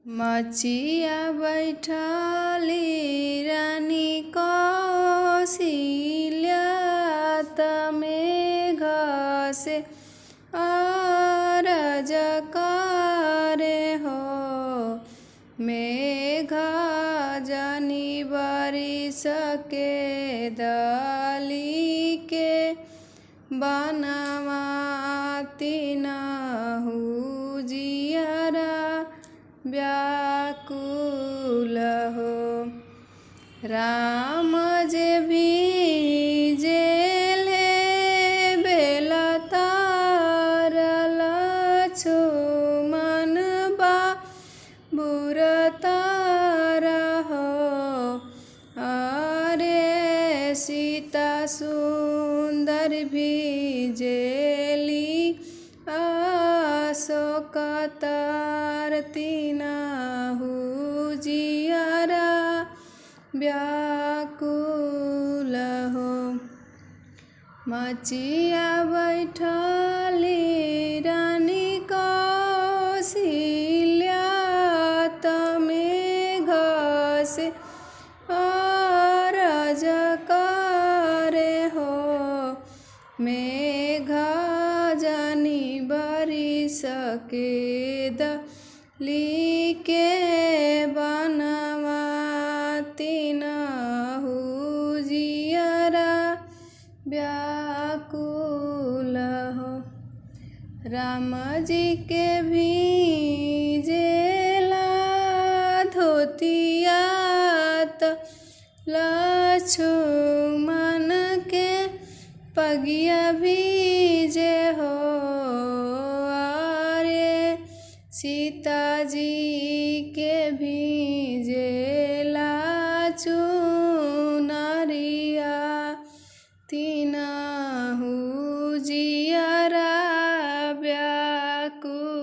मचिया बैठली रानी कौशल्या मेघ से अरज करे हो। मेघ जनी बारिश के दली के बनवाती नहु जियरा व्याकुल हो। राम जे भीजेले बेलतार लक्ष्मण बुरतार हो। अरे सीता सुंदर भीजेली अशोक तरती नहु जियरा व्याकुल हो। मचिया बैठली रानी कौशल्या मेघ से अरज करे हो। मेघ जनी बारिश के दली के बनवाती नहु जियरा व्याकुल हो। राम जी के भीजेला धोतिया लक्ष्मण के पगिया भीजे हो। अरे सीता जी के भीजेला चुनरिया तीनहु जियरा व्याकुल